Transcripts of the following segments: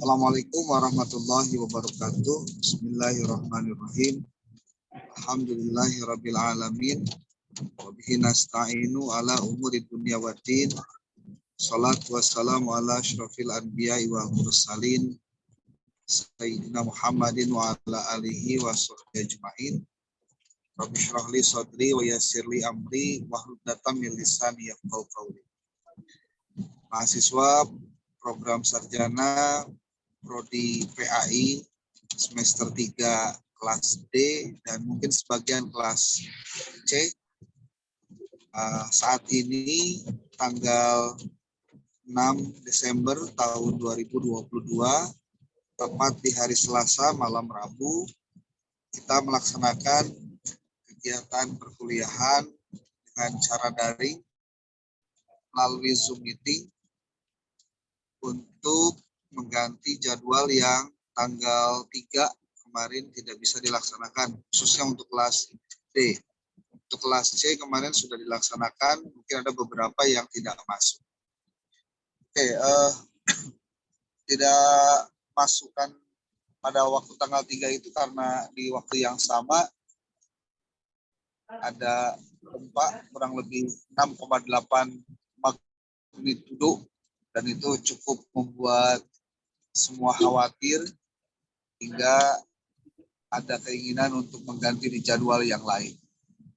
Assalamualaikum warahmatullahi wabarakatuh. Bismillahirrahmanirrahim. Alhamdulillahirabbil alamin. Wa bihi nasta'inu ala umuri dunya waddin. Shalatu wassalamu ala asyrofil anbiya'i wal mursalin sayyidina Muhammadin wa ala alihi wa sahbihi ajma'in. Rabbi shrah li sadri wa yassir li amri wahlul 'uqdatam min lisani yafqahu qawli. Mahasiswa program sarjana Prodi PAI semester 3 kelas D dan mungkin sebagian kelas C. Saat ini tanggal 6 Desember tahun 2022, tepat di hari Selasa malam Rabu, kita melaksanakan kegiatan perkuliahan dengan cara daring melalui Zoom meeting untuk mengganti jadwal yang tanggal 3 kemarin tidak bisa dilaksanakan, khususnya untuk kelas D. Untuk kelas C kemarin sudah dilaksanakan, mungkin ada beberapa yang tidak masuk. Tidak masukkan pada waktu tanggal 3 itu karena di waktu yang sama ada gempa kurang lebih 6,8 magnitudo dan itu cukup membuat semua khawatir hingga ada keinginan untuk mengganti di jadwal yang lain.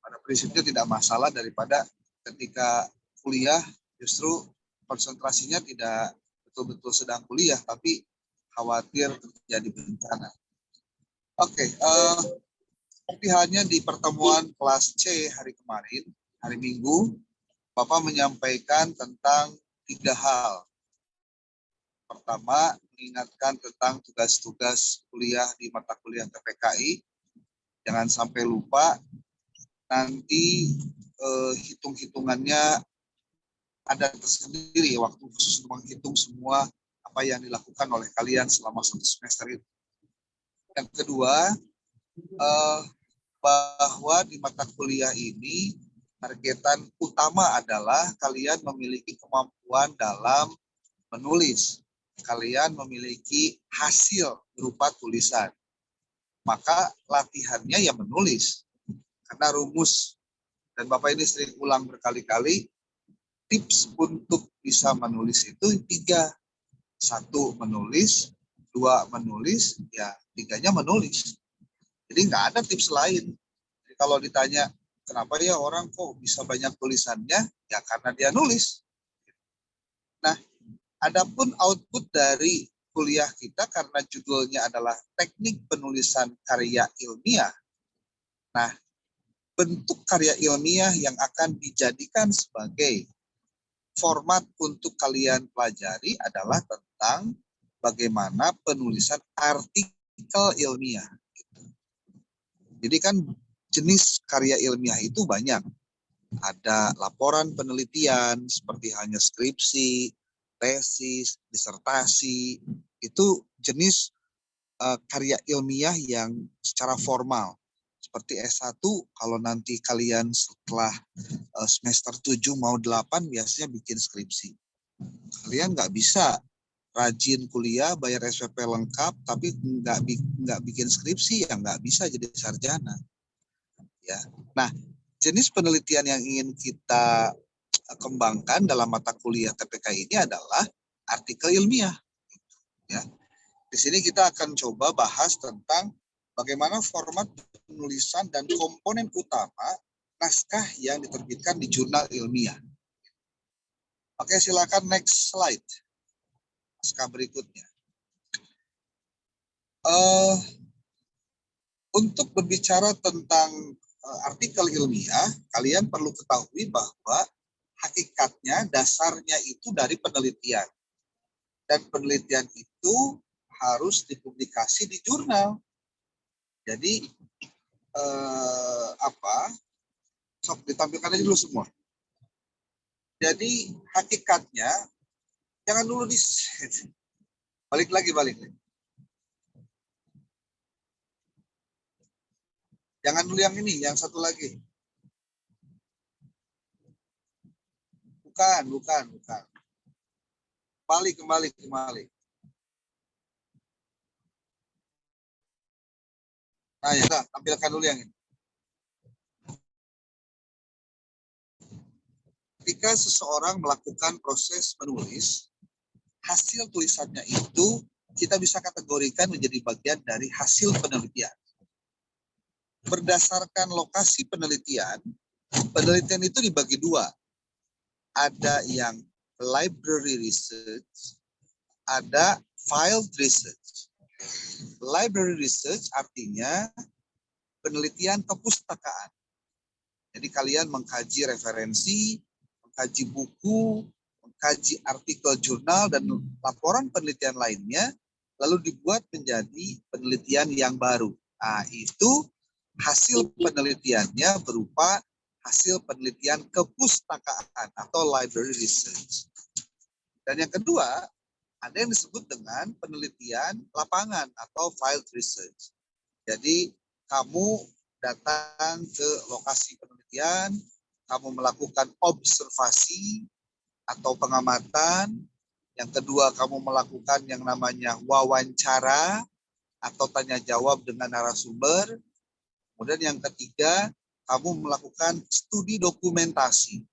Pada prinsipnya tidak masalah daripada ketika kuliah justru konsentrasinya tidak betul-betul sedang kuliah tapi khawatir terjadi bencana. Seperti halnya di pertemuan kelas C hari kemarin, hari Minggu, Bapak menyampaikan tentang 3 hal. Pertama, mengingatkan tentang tugas-tugas kuliah di mata kuliah TPKI. Jangan sampai lupa, nanti hitung-hitungannya ada tersendiri waktu khusus untuk menghitung semua apa yang dilakukan oleh kalian selama 1 semester itu. Yang kedua, bahwa di mata kuliah ini targetan utama adalah kalian memiliki kemampuan dalam menulis. Kalian memiliki hasil berupa tulisan. Maka latihannya ya menulis. Karena rumus, dan Bapak ini sering ulang berkali-kali, tips untuk bisa menulis itu 3. 1 menulis, 2 menulis, ya 3-nya menulis. Jadi nggak ada tips lain. Jadi kalau ditanya, kenapa ya orang kok bisa banyak tulisannya? Ya karena dia nulis. Nah, adapun output dari kuliah kita karena judulnya adalah teknik penulisan karya ilmiah. Nah, bentuk karya ilmiah yang akan dijadikan sebagai format untuk kalian pelajari adalah tentang bagaimana penulisan artikel ilmiah. Jadi kan jenis karya ilmiah itu banyak. Ada laporan penelitian seperti hanya skripsi, tesis, disertasi, itu jenis karya ilmiah yang secara formal. Seperti S1, kalau nanti kalian setelah semester 7 mau 8 biasanya bikin skripsi. Kalian nggak bisa rajin kuliah, bayar SPP lengkap, tapi nggak bikin skripsi, ya nggak bisa jadi sarjana. Ya. Nah, jenis penelitian yang ingin kita kembangkan dalam mata kuliah TPK ini adalah artikel ilmiah. Ya. Di sini kita akan coba bahas tentang bagaimana format penulisan dan komponen utama naskah yang diterbitkan di jurnal ilmiah. Oke, silakan next slide. Naskah berikutnya. Untuk berbicara tentang artikel ilmiah, kalian perlu ketahui bahwa hakikatnya dasarnya itu dari penelitian. Dan penelitian itu harus dipublikasi di jurnal. Jadi sok ditampilkan aja dulu semua. Jadi hakikatnya jangan dulu balik lagi. Jangan dulu yang ini, yang satu lagi. Bukan. Kembali. Nah, ya, udah, tampilkan dulu yang ini. Ketika seseorang melakukan proses menulis, hasil tulisannya itu kita bisa kategorikan menjadi bagian dari hasil penelitian. Berdasarkan lokasi penelitian, penelitian itu dibagi dua. Ada yang library research, ada field research. Library research artinya penelitian kepustakaan. Jadi kalian mengkaji referensi, mengkaji buku, mengkaji artikel jurnal dan laporan penelitian lainnya, lalu dibuat menjadi penelitian yang baru. Nah, itu hasil penelitiannya berupa hasil penelitian kepustakaan atau library research. Dan yang kedua, ada yang disebut dengan penelitian lapangan atau field research. Jadi kamu datang ke lokasi penelitian, kamu melakukan observasi atau pengamatan. Yang kedua, kamu melakukan yang namanya wawancara atau tanya jawab dengan narasumber. Kemudian yang ketiga, kamu melakukan studi dokumentasi.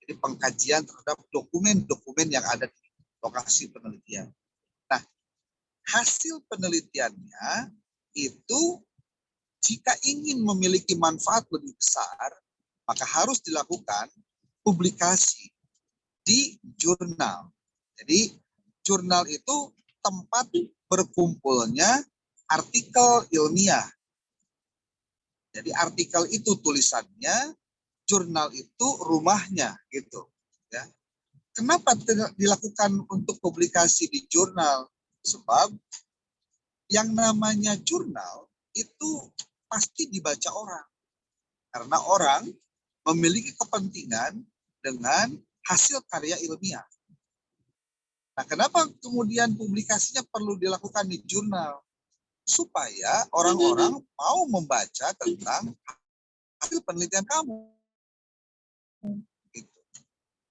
Jadi pengkajian terhadap dokumen-dokumen yang ada di lokasi penelitian. Nah, hasil penelitiannya itu jika ingin memiliki manfaat lebih besar, maka harus dilakukan publikasi di jurnal. Jadi jurnal itu tempat berkumpulnya artikel ilmiah. Jadi artikel itu tulisannya, jurnal itu rumahnya gitu. Ya. Kenapa dilakukan untuk publikasi di jurnal? Sebab yang namanya jurnal itu pasti dibaca orang. Karena orang memiliki kepentingan dengan hasil karya ilmiah. Nah, kenapa kemudian publikasinya perlu dilakukan di jurnal? Supaya orang-orang mau membaca tentang hasil penelitian kamu. Gitu.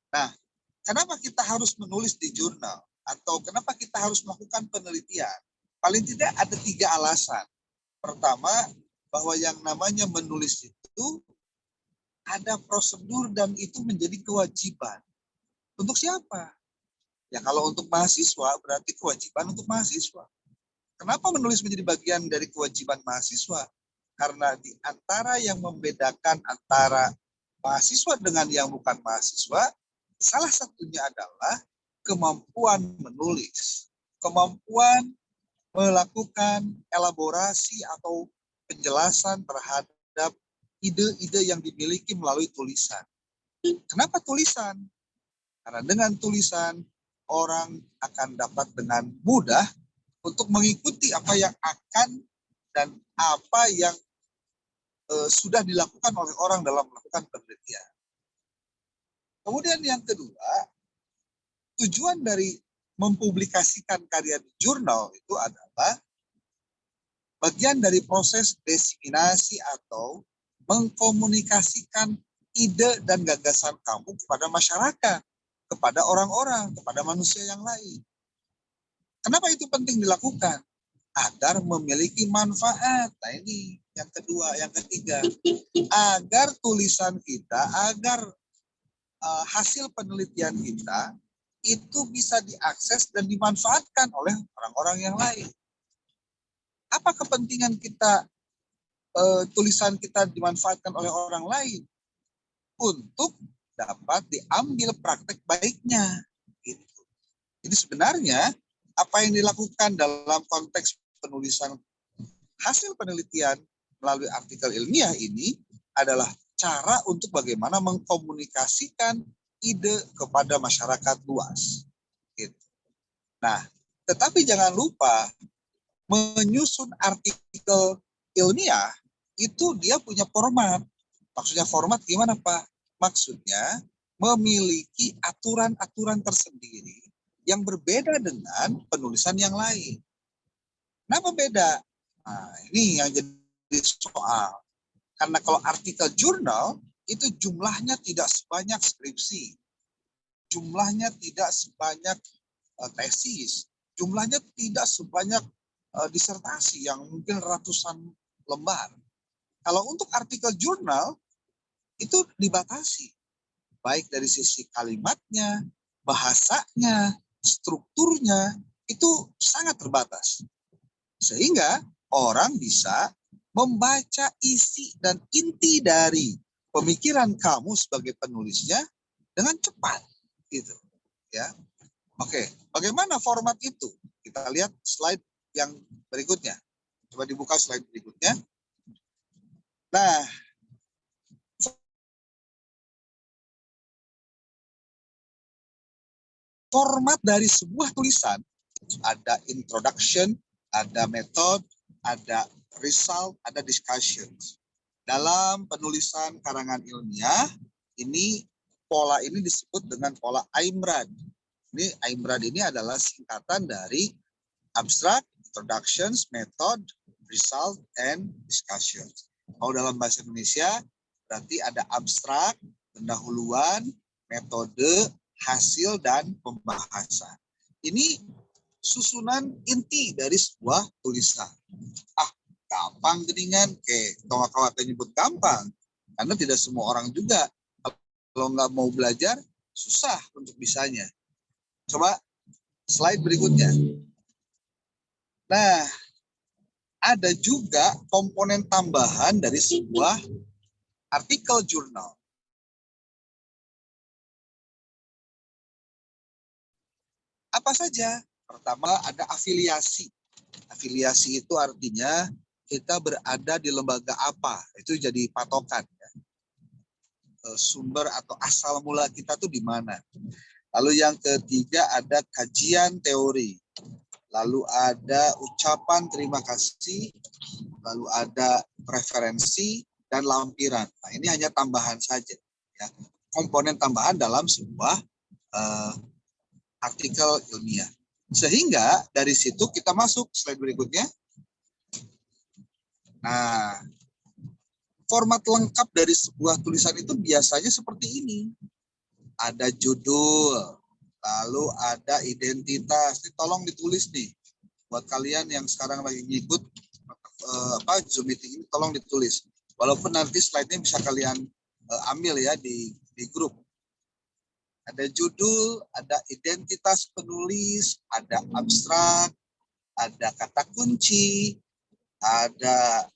Nah, kenapa kita harus menulis di jurnal? Atau kenapa kita harus melakukan penelitian? Paling tidak ada 3 alasan. Pertama, bahwa yang namanya menulis itu ada prosedur dan itu menjadi kewajiban. Untuk siapa? Ya kalau untuk mahasiswa berarti kewajiban untuk mahasiswa. Kenapa menulis menjadi bagian dari kewajiban mahasiswa? Karena di antara yang membedakan antara mahasiswa dengan yang bukan mahasiswa, salah satunya adalah kemampuan menulis, kemampuan melakukan elaborasi atau penjelasan terhadap ide-ide yang dimiliki melalui tulisan. Kenapa tulisan? Karena dengan tulisan, orang akan dapat dengan mudah untuk mengikuti apa yang akan dan apa yang sudah dilakukan oleh orang dalam melakukan penelitian. Kemudian yang kedua, tujuan dari mempublikasikan karya di jurnal itu adalah bagian dari proses diseminasi atau mengkomunikasikan ide dan gagasan kamu kepada masyarakat, kepada orang-orang, kepada manusia yang lain. Kenapa itu penting dilakukan? Agar memiliki manfaat. Nah ini yang kedua, yang ketiga. Agar tulisan kita, agar hasil penelitian kita itu bisa diakses dan dimanfaatkan oleh orang-orang yang lain. Apa kepentingan kita, tulisan kita dimanfaatkan oleh orang lain? Untuk dapat diambil praktek baiknya. Gitu. Jadi sebenarnya apa yang dilakukan dalam konteks penulisan hasil penelitian melalui artikel ilmiah ini adalah cara untuk bagaimana mengkomunikasikan ide kepada masyarakat luas. Gitu. Nah, tetapi jangan lupa menyusun artikel ilmiah itu dia punya format. Maksudnya format gimana Pak? Maksudnya memiliki aturan-aturan tersendiri yang berbeda dengan penulisan yang lain. Kenapa beda? Nah, ini yang jadi soal. Karena kalau artikel jurnal, itu jumlahnya tidak sebanyak skripsi. Jumlahnya tidak sebanyak tesis. Jumlahnya tidak sebanyak disertasi yang mungkin ratusan lembar. Kalau untuk artikel jurnal, itu dibatasi. Baik dari sisi kalimatnya, bahasanya, strukturnya, itu sangat terbatas. Sehingga orang bisa membaca isi dan inti dari pemikiran kamu sebagai penulisnya dengan cepat. Gitu. Ya. Oke, bagaimana format itu? Kita lihat slide yang berikutnya. Coba dibuka slide berikutnya. Nah, format dari sebuah tulisan ada introduction, ada method, ada result, ada discussion. Dalam penulisan karangan ilmiah, ini pola ini disebut dengan pola Aimrad. Ini Aimrad ini adalah singkatan dari abstract, introductions, method, result, and discussion. Kalau dalam bahasa Indonesia, berarti ada abstrak, pendahuluan, metode, hasil, dan pembahasan. Ini susunan inti dari sebuah tulisan. Gampang geningan, kawan-kawan nyebut gampang. Karena tidak semua orang juga, kalau nggak mau belajar, susah untuk bisanya. Coba slide berikutnya. Nah, ada juga komponen tambahan dari sebuah artikel jurnal. Apa saja? Pertama, ada afiliasi. Afiliasi itu artinya kita berada di lembaga apa. Itu jadi patokan. Ya. Sumber atau asal mula kita tuh di mana. Lalu yang ketiga ada kajian teori. Lalu ada ucapan terima kasih. Lalu ada preferensi dan lampiran. Nah, ini hanya tambahan saja. Ya. Komponen tambahan dalam sebuah artikel ilmiah. Sehingga dari situ kita masuk slide berikutnya. Nah, format lengkap dari sebuah tulisan itu biasanya seperti ini. Ada judul, lalu ada identitas. Ini tolong ditulis nih. Buat kalian yang sekarang lagi ngikut Zoom meeting ini, tolong ditulis. Walaupun nanti slide-nya bisa kalian ambil ya di grup. Ada judul, ada identitas penulis, ada abstrak, ada kata kunci, ada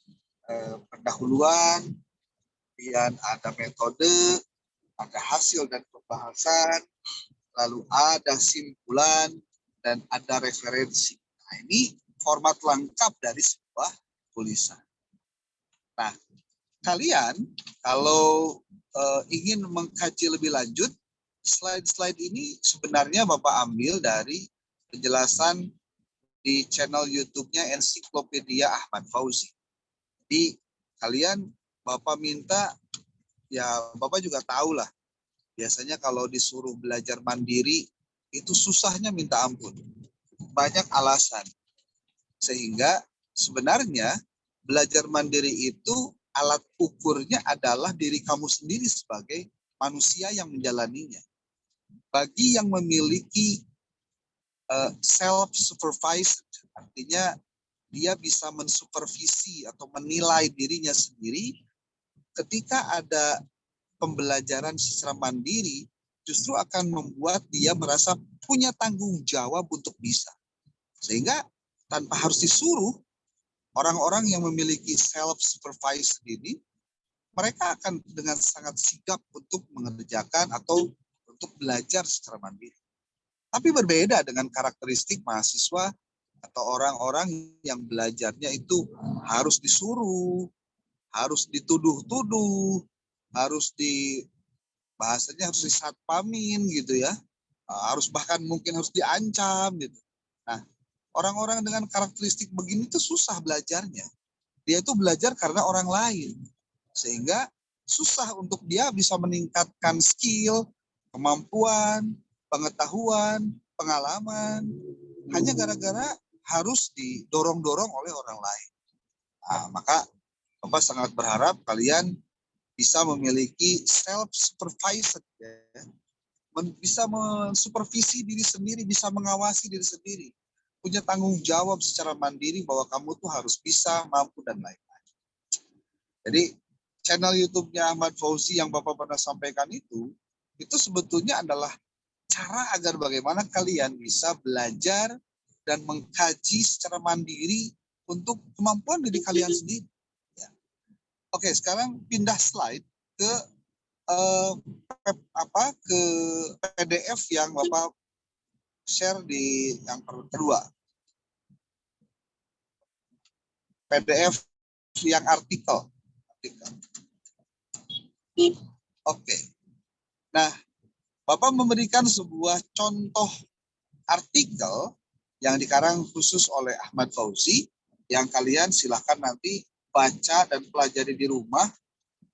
pendahuluan, kemudian ada metode, ada hasil dan pembahasan, lalu ada simpulan, dan ada referensi. Nah, ini format lengkap dari sebuah tulisan. Nah, kalian kalau ingin mengkaji lebih lanjut, slide-slide ini sebenarnya Bapak ambil dari penjelasan di channel YouTube-nya Ensiklopedia Ahmad Fauzi. Jadi kalian Bapak minta, ya Bapak juga tahu lah, biasanya kalau disuruh belajar mandiri itu susahnya minta ampun. Banyak alasan. Sehingga sebenarnya belajar mandiri itu alat ukurnya adalah diri kamu sendiri sebagai manusia yang menjalaninya. Bagi yang memiliki self-supervised, artinya dia bisa mensupervisi atau menilai dirinya sendiri, ketika ada pembelajaran secara mandiri, justru akan membuat dia merasa punya tanggung jawab untuk bisa. Sehingga tanpa harus disuruh, orang-orang yang memiliki self-supervised ini, mereka akan dengan sangat sigap untuk mengerjakan atau untuk belajar secara mandiri. Tapi berbeda dengan karakteristik mahasiswa atau orang-orang yang belajarnya itu harus disuruh, harus dituduh-tuduh, harus bahasanya harus disatpamin gitu ya, harus bahkan mungkin harus diancam gitu. Nah, orang-orang dengan karakteristik begini itu susah belajarnya. Dia itu belajar karena orang lain, sehingga susah untuk dia bisa meningkatkan skill, kemampuan, pengetahuan, pengalaman, hanya gara-gara harus didorong-dorong oleh orang lain. Nah, maka Bapak sangat berharap kalian bisa memiliki self-supervised, ya. Bisa mensupervisi diri sendiri, bisa mengawasi diri sendiri, punya tanggung jawab secara mandiri bahwa kamu tuh harus bisa, mampu, dan lain-lain. Jadi channel YouTube-nya Ahmad Fauzi yang Bapak pernah sampaikan itu sebetulnya adalah cara agar bagaimana kalian bisa belajar dan mengkaji secara mandiri untuk kemampuan diri kalian sendiri. Ya. Oke, sekarang pindah slide ke ke PDF yang Bapak share di yang kedua. PDF yang artikel. Oke. Nah, Bapak memberikan sebuah contoh artikel yang dikarang khusus oleh Ahmad Fauzi yang kalian silahkan nanti baca dan pelajari di rumah.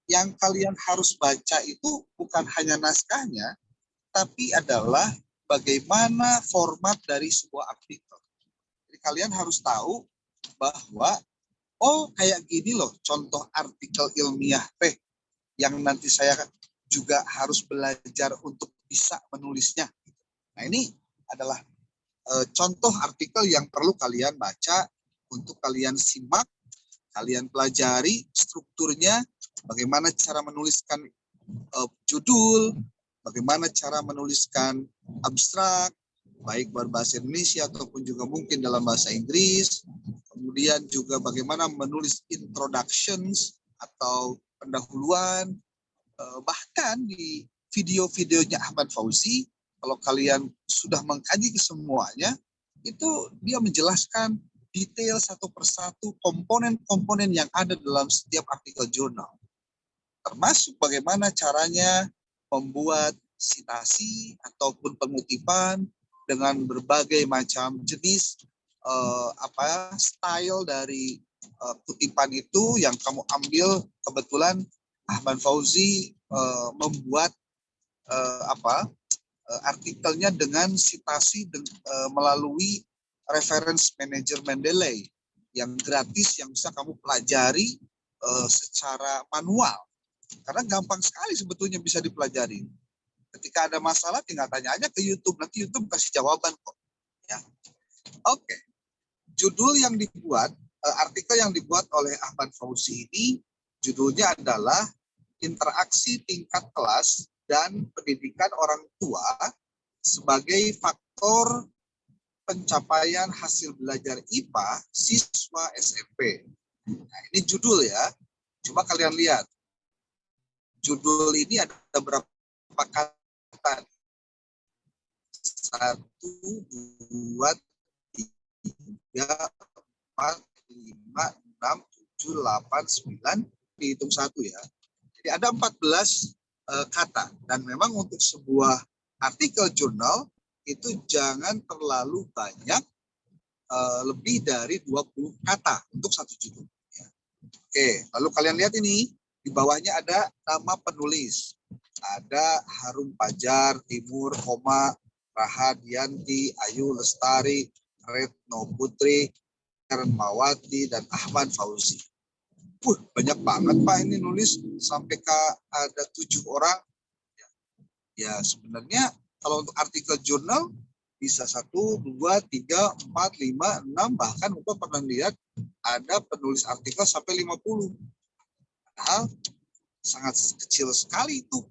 Yang kalian harus baca itu bukan hanya naskahnya, tapi adalah bagaimana format dari sebuah artikel. Jadi kalian harus tahu bahwa oh kayak gini loh contoh artikel ilmiah teh yang nanti saya juga harus belajar untuk bisa menulisnya. Nah ini adalah contoh artikel yang perlu kalian baca untuk kalian simak, kalian pelajari strukturnya, bagaimana cara menuliskan judul, bagaimana cara menuliskan abstrak, baik berbahasa Indonesia ataupun juga mungkin dalam bahasa Inggris. Kemudian juga bagaimana menulis introductions atau pendahuluan. Bahkan di video-videonya Ahmad Fauzi, kalau kalian sudah mengkaji kesemuanya, itu dia menjelaskan detail satu persatu komponen-komponen yang ada dalam setiap artikel jurnal. Termasuk bagaimana caranya membuat sitasi ataupun pengutipan dengan berbagai macam jenis style dari kutipan itu yang kamu ambil. Kebetulan Ahmad Fauzi membuat artikelnya dengan sitasi melalui reference manager Mendeley yang gratis yang bisa kamu pelajari secara manual. Karena gampang sekali sebetulnya bisa dipelajari. Ketika ada masalah tinggal tanya aja ke YouTube, nanti YouTube kasih jawaban kok. Ya. Oke. Judul yang dibuat, artikel yang dibuat oleh Ahmad Fauzi ini, judulnya adalah Interaksi Tingkat Kelas dan Pendidikan Orang Tua sebagai Faktor Pencapaian Hasil Belajar IPA Siswa SMP. Nah, ini judul ya. Coba kalian lihat. Judul ini ada berapa kata? 1, 2, 3, 4, 5, 6, 7, 8, 9. Dihitung 1 ya. Jadi ada 14 kata. Dan memang untuk sebuah artikel jurnal itu jangan terlalu banyak, lebih dari 20 kata untuk satu judul. Ya. Oke, lalu kalian lihat ini. Di bawahnya ada nama penulis. Ada Harum Fajar, Timur, Rahadianti, Ayu Lestari, Retno Putri, Hermawati, dan Ahmad Fauzi. Banyak banget Pak ini nulis, sampai ada 7 orang. Ya sebenarnya kalau untuk artikel jurnal bisa 1, 2, 3, 4, 5, 6, bahkan Bapak pernah lihat ada penulis artikel sampai 50. Padahal sangat kecil sekali itu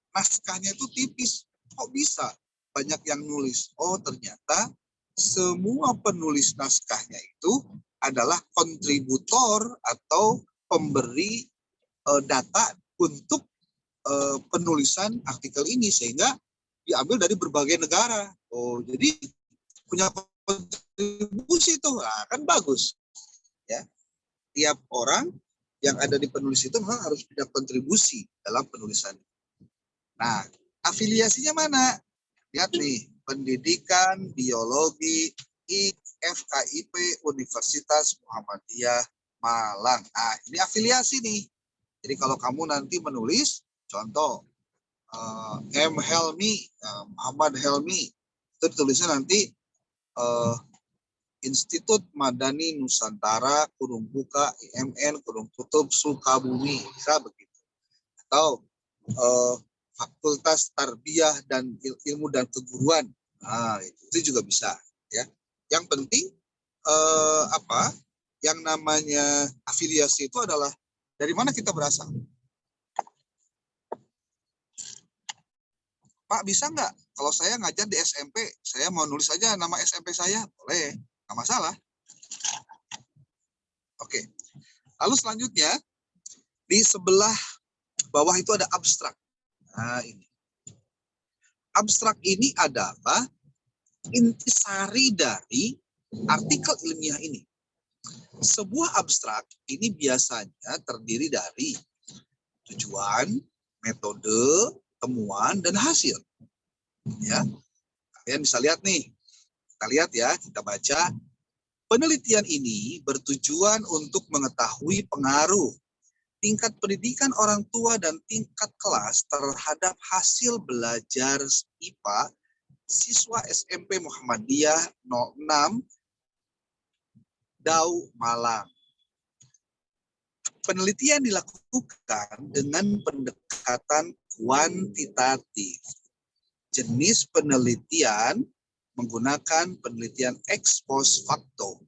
naskahnya itu tipis. Kok bisa banyak yang nulis? Oh ternyata semua penulis naskahnya itu adalah kontributor atau pemberi data untuk penulisan artikel ini, sehingga diambil dari berbagai negara. Oh jadi punya kontribusi itu, nah, kan bagus ya. Tiap orang yang ada di penulis itu memang harus punya kontribusi dalam penulisan. Nah, afiliasinya mana? Lihat nih, pendidikan, biologi, FKIP, Universitas Muhammadiyah Malang. Nah, ini afiliasi nih. Jadi kalau kamu nanti menulis, contoh, M. Helmi, Muhammad Helmi, itu tulisnya nanti Institut Madani Nusantara, kurung buka, IMN, kurung tutup, Sukabumi, bisa begitu. Atau Fakultas Tarbiyah dan Ilmu dan Keguruan, nah, itu juga bisa. Ya. Yang penting yang namanya afiliasi itu adalah dari mana kita berasal. Pak, bisa nggak kalau saya ngajar di SMP, saya mau nulis aja nama SMP saya? Boleh, nggak masalah. Oke, lalu selanjutnya, di sebelah bawah itu ada abstrak. Nah, ini. Abstrak ini adalah intisari dari artikel ilmiah ini. Sebuah abstrak ini biasanya terdiri dari tujuan, metode, temuan, dan hasil. Ya, kalian bisa lihat nih. Kita lihat ya, kita baca. Penelitian ini bertujuan untuk mengetahui pengaruh tingkat pendidikan orang tua dan tingkat kelas terhadap hasil belajar IPA siswa SMP Muhammadiyah 06 Dau Malang. Penelitian dilakukan dengan pendekatan kuantitatif. Jenis penelitian menggunakan penelitian ex post facto.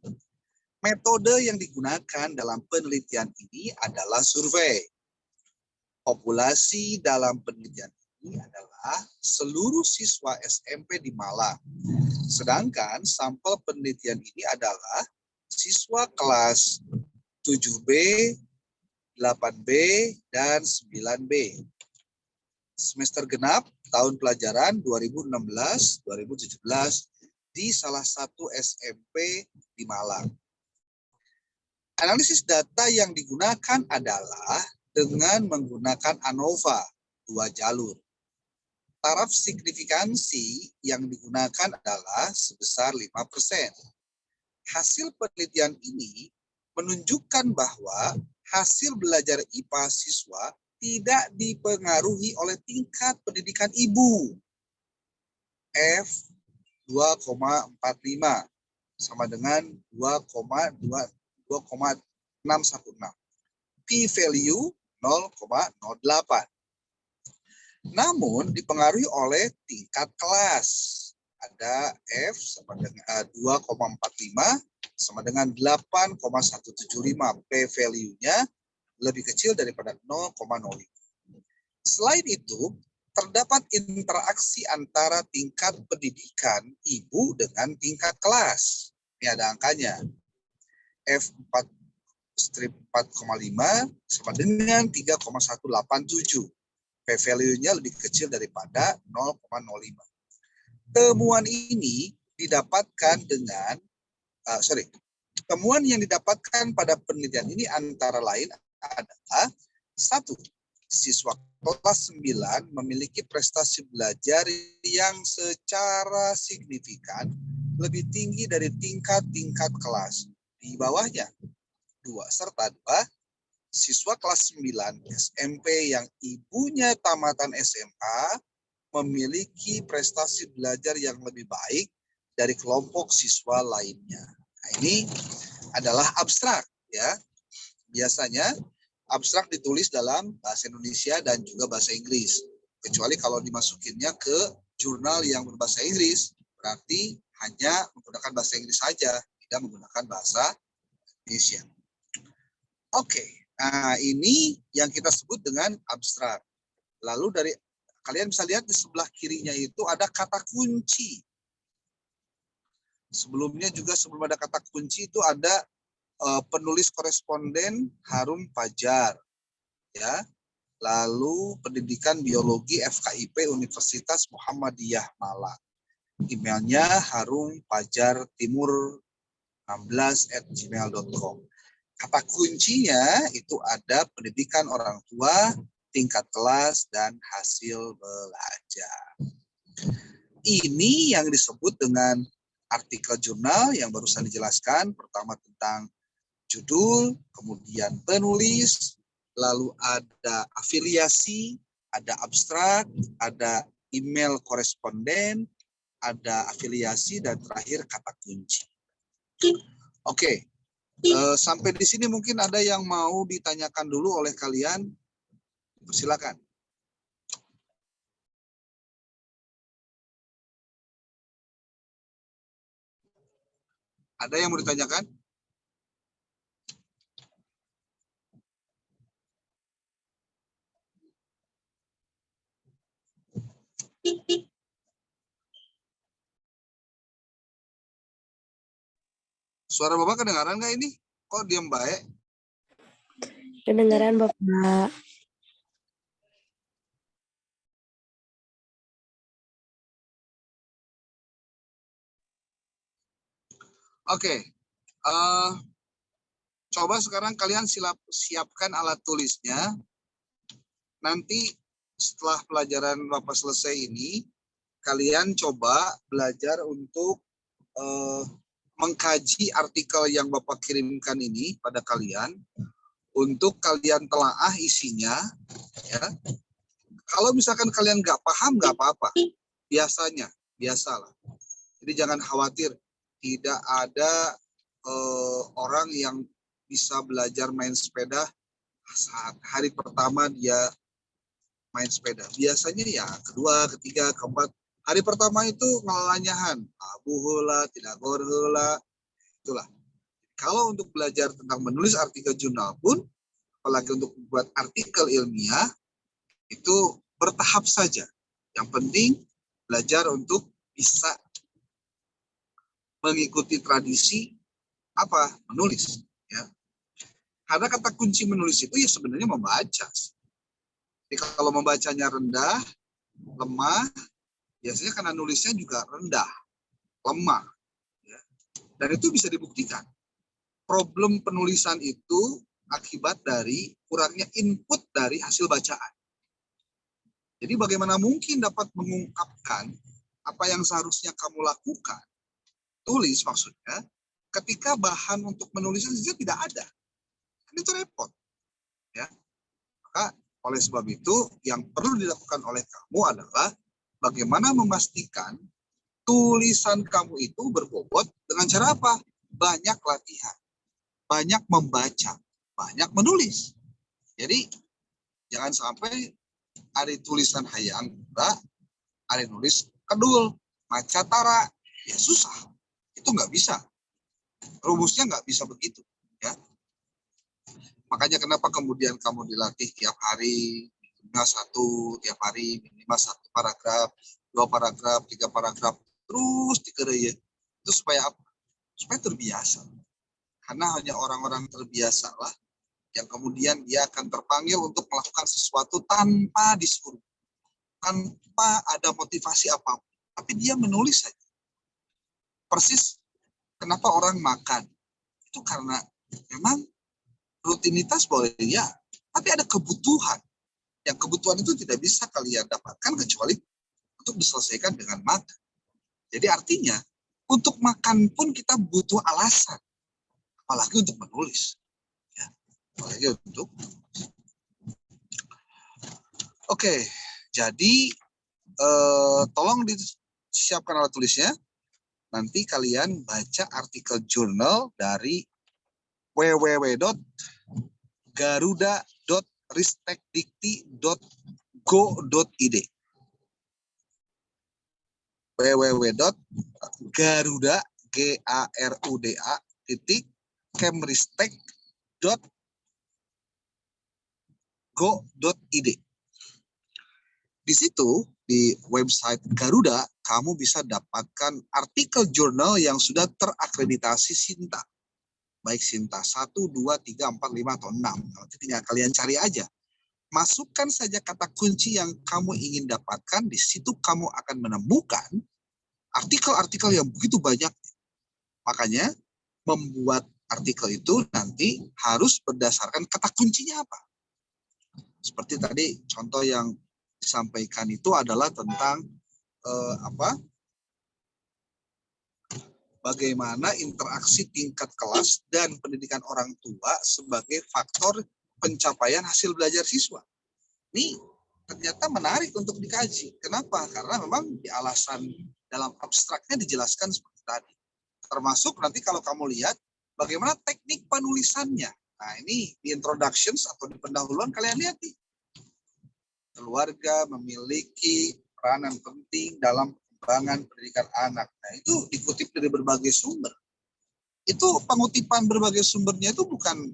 Metode yang digunakan dalam penelitian ini adalah survei. Populasi dalam penelitian ini adalah seluruh siswa SMP di Malang. Sedangkan sampel penelitian ini adalah siswa kelas 7B, 8B, dan 9B. Semester genap tahun pelajaran 2016-2017 di salah satu SMP di Malang. Analisis data yang digunakan adalah dengan menggunakan ANOVA 2 jalur. Taraf signifikansi yang digunakan adalah sebesar 5%. Hasil penelitian ini menunjukkan bahwa hasil belajar IPA siswa tidak dipengaruhi oleh tingkat pendidikan ibu. F 2,45 sama dengan 2,616. P-value 0,08. Namun dipengaruhi oleh tingkat kelas. Ada F sama dengan 2,45 sama dengan 8,175. P-value-nya lebih kecil daripada 0,05. Selain itu, terdapat interaksi antara tingkat pendidikan ibu dengan tingkat kelas. Ini ada angkanya. F4,5 sama dengan 3,187. P-value-nya lebih kecil daripada 0,05. Temuan ini didapatkan dengan temuan yang didapatkan pada penelitian ini antara lain adalah 1. Siswa kelas 9 memiliki prestasi belajar yang secara signifikan lebih tinggi dari tingkat-tingkat kelas di bawahnya. 2. Siswa kelas 9 SMP yang ibunya tamatan SMA memiliki prestasi belajar yang lebih baik dari kelompok siswa lainnya. Nah, ini adalah abstrak ya. Biasanya abstrak ditulis dalam bahasa Indonesia dan juga bahasa Inggris. Kecuali kalau dimasukinnya ke jurnal yang berbahasa Inggris, berarti hanya menggunakan bahasa Inggris saja, tidak menggunakan bahasa Indonesia. Oke, nah ini yang kita sebut dengan abstrak. Lalu dari kalian bisa lihat di sebelah kirinya itu ada kata kunci. Sebelumnya juga sebelum ada kata kunci itu ada penulis koresponden Harum Fajar, ya. Lalu pendidikan biologi FKIP Universitas Muhammadiyah Malang. Emailnya harumfajartimur16@gmail.com. Kata kuncinya itu ada pendidikan orang tua, tingkat kelas, dan hasil belajar. Ini yang disebut dengan artikel jurnal yang barusan dijelaskan. Pertama tentang judul, kemudian penulis, lalu ada afiliasi, ada abstrak, ada email koresponden, ada afiliasi, dan terakhir kata kunci. Oke, sampai di sini mungkin ada yang mau ditanyakan dulu oleh kalian. Silakan. Ada yang mau ditanyakan? Suara Bapak kedengaran nggak ini? Kok diam baik? Kedengaran Bapak. Oke. Coba sekarang kalian siapkan alat tulisnya. Nanti setelah pelajaran Bapak selesai ini, kalian coba belajar untuk mengkaji artikel yang Bapak kirimkan ini pada kalian, untuk kalian telaah isinya. Ya. Kalau misalkan kalian nggak paham, nggak apa-apa. Biasalah. Jadi jangan khawatir, tidak ada orang yang bisa belajar main sepeda saat hari pertama dia main sepeda. Biasanya ya kedua, ketiga, keempat. Hari pertama itu ngalanyahan, abu heula, tidak gor heula, itulah. Kalau untuk belajar tentang menulis artikel jurnal pun, apalagi untuk membuat artikel ilmiah, itu bertahap saja. Yang penting belajar untuk bisa mengikuti tradisi apa? Menulis. Ya. Karena kata kunci menulis itu ya sebenarnya membaca. Jadi kalau membacanya rendah, lemah, biasanya karena nulisnya juga rendah, lemah. Ya. Dan itu bisa dibuktikan. Problem penulisan itu akibat dari kurangnya input dari hasil bacaan. Jadi bagaimana mungkin dapat mengungkapkan apa yang seharusnya kamu lakukan, tulis maksudnya, ketika bahan untuk menulisnya saja tidak ada. Kan itu repot. Ya. Maka oleh sebab itu yang perlu dilakukan oleh kamu adalah bagaimana memastikan tulisan kamu itu berbobot dengan cara apa? Banyak latihan, banyak membaca, banyak menulis. Jadi jangan sampai ada tulisan hayang, ada nulis kedul, maca tara, ya susah. Itu nggak bisa. Rumusnya nggak bisa begitu. Ya. Makanya kenapa kemudian kamu dilatih tiap hari, minimal tiap hari, minimal 1 paragraf, 2 paragraf, 3 paragraf, terus dikerja. Itu supaya apa? Supaya terbiasa. Karena hanya orang-orang terbiasa lah yang kemudian dia akan terpanggil untuk melakukan sesuatu tanpa disuruh, tanpa ada motivasi apapun. Tapi dia menulis saja. Persis kenapa orang makan. Itu karena memang rutinitas boleh ya, tapi ada kebutuhan. Yang kebutuhan itu tidak bisa kalian dapatkan kecuali untuk diselesaikan dengan makan. Jadi artinya, untuk makan pun kita butuh alasan. Apalagi untuk menulis. Ya, apalagi untuk Oke, jadi tolong disiapkan alat tulisnya. Nanti kalian baca artikel jurnal dari www.garuda.ristekdikti.go.id www.garuda.kemristek.go.id. Di situ, di website Garuda, kamu bisa dapatkan artikel jurnal yang sudah terakreditasi Sinta. Baik Sinta 1, 2, 3, 4, 5, atau 6. Tinggal kalian cari aja. Masukkan saja kata kunci yang kamu ingin dapatkan, di situ kamu akan menemukan artikel-artikel yang begitu banyak. Makanya, membuat artikel itu nanti harus berdasarkan kata kuncinya apa. Seperti tadi, contoh yang disampaikan itu adalah tentang bagaimana interaksi tingkat kelas dan pendidikan orang tua sebagai faktor pencapaian hasil belajar siswa. Ini ternyata menarik untuk dikaji. Kenapa? Karena memang di alasan dalam abstraknya dijelaskan seperti tadi. Termasuk nanti kalau kamu lihat bagaimana teknik penulisannya. Nah ini di introductions atau di pendahuluan kalian lihat nih. Keluarga memiliki peranan penting dalam pengembangan pendidikan anak. Nah, itu dikutip dari berbagai sumber. Itu pengutipan berbagai sumbernya itu bukan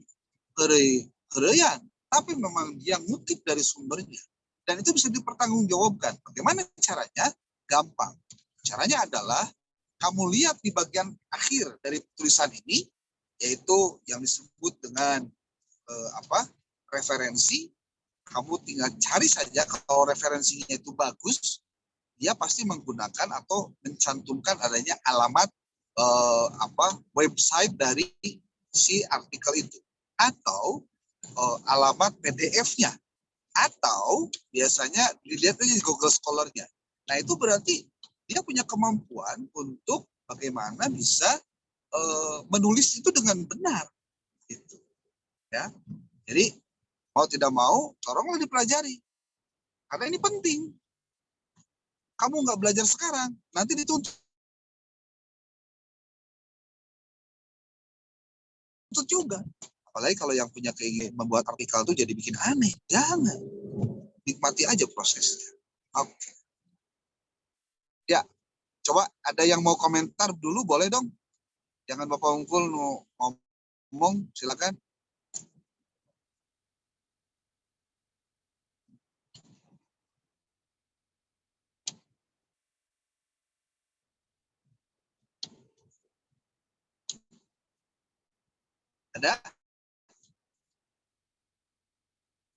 hereyan, tapi memang dia ngutip dari sumbernya. Dan itu bisa dipertanggungjawabkan. Bagaimana caranya? Gampang. Caranya adalah kamu lihat di bagian akhir dari tulisan ini, yaitu yang disebut dengan referensi. Kamu tinggal cari saja, kalau referensinya itu bagus, dia pasti menggunakan atau mencantumkan adanya alamat website dari si artikel itu, atau alamat PDF-nya, atau biasanya dilihat aja di Google Scholar-nya. Nah, itu berarti dia punya kemampuan untuk bagaimana bisa menulis itu dengan benar, gitu. Ya, jadi mau tidak mau, tolonglah dipelajari, karena ini penting. Kamu nggak belajar sekarang, nanti dituntut juga. Apalagi kalau yang punya keinginan membuat artikel itu jadi bikin aneh. Jangan. Nikmati aja prosesnya. Oke. Ya, coba ada yang mau komentar dulu, boleh dong. Jangan Bapak Unggul ngomong, silakan. Ada?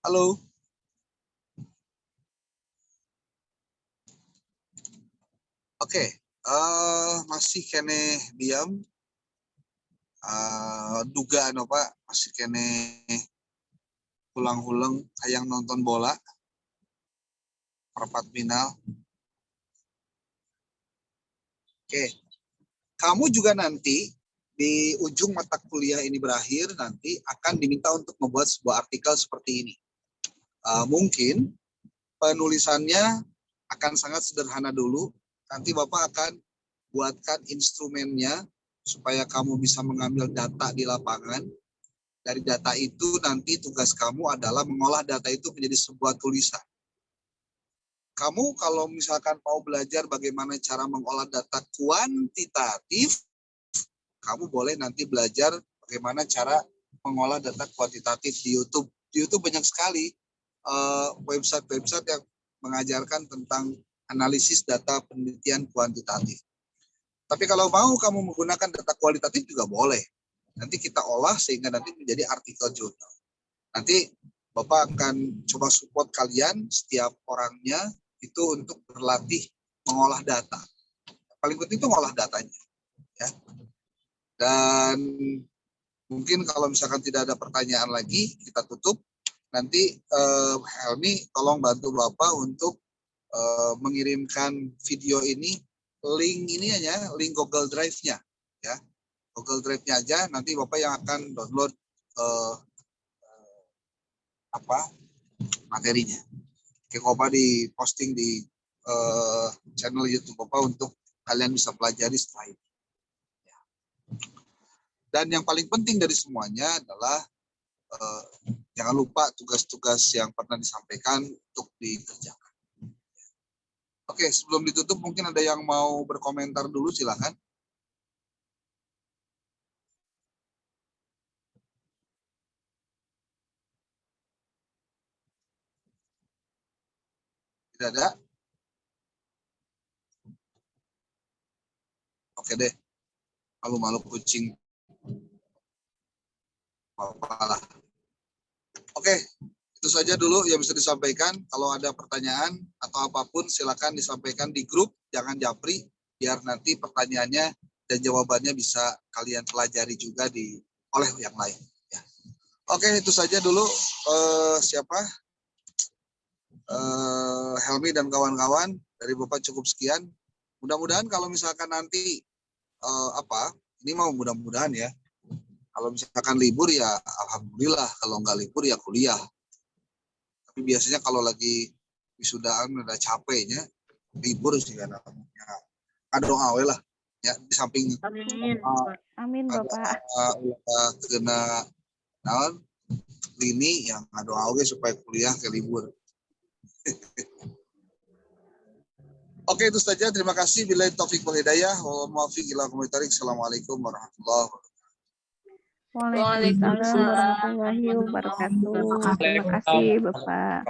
Halo? Oke, masih kene diam. Dugaan apa? Masih kene ulang-ulang hayang nonton bola. Perempat final. Oke, kamu juga nanti di ujung mata kuliah ini berakhir, nanti akan diminta untuk membuat sebuah artikel seperti ini. Mungkin penulisannya akan sangat sederhana dulu. Nanti Bapak akan buatkan instrumennya supaya kamu bisa mengambil data di lapangan. Dari data itu nanti tugas kamu adalah mengolah data itu menjadi sebuah tulisan. Kamu kalau misalkan mau belajar bagaimana cara mengolah data kuantitatif, kamu boleh nanti belajar bagaimana cara mengolah data kuantitatif di YouTube. Di YouTube banyak sekali website-website yang mengajarkan tentang analisis data penelitian kuantitatif. Tapi kalau mau kamu menggunakan data kualitatif juga boleh. Nanti kita olah sehingga nanti menjadi artikel jurnal. Nanti Bapak akan coba support kalian setiap orangnya itu untuk berlatih mengolah data. Paling penting itu mengolah datanya. Ya. Dan mungkin kalau misalkan tidak ada pertanyaan lagi, kita tutup. Nanti Helmi tolong bantu Bapak untuk mengirimkan video ini, link ini aja, link Google Drive-nya, ya, Google Drive-nya aja. Nanti Bapak yang akan download materinya. Oke, Bapak di posting di channel YouTube Bapak untuk kalian bisa pelajari setelah ini. Dan yang paling penting dari semuanya adalah jangan lupa tugas-tugas yang pernah disampaikan untuk dikerjakan. Oke, sebelum ditutup mungkin ada yang mau berkomentar dulu, silakan. Tidak ada? Oke deh, malu-malu kucing. Apalah. Oke, itu saja dulu yang bisa disampaikan. Kalau ada pertanyaan atau apapun silakan disampaikan di grup, jangan japri, biar nanti pertanyaannya dan jawabannya bisa kalian pelajari juga oleh yang lain. Ya. Oke, itu saja dulu. Helmi dan kawan-kawan dari Bapak cukup sekian. Mudah-mudahan kalau misalkan nanti ini mau mudah-mudahan ya. Kalau misalkan libur ya alhamdulillah, kalau nggak libur ya kuliah. Tapi biasanya kalau lagi wisudaan udah capeknya, libur sih kan namanya. Doa lah ya, di samping amin Bapak. Kena naon lini yang doa supaya kuliah ke libur. Oke, itu saja. Terima kasih. Billahi taufik wal hidayah. Assalamualaikum warahmatullahi wabarakatuh. Waalaikumsalam warahmatullahi wabarakatuh. Terima kasih Bapak.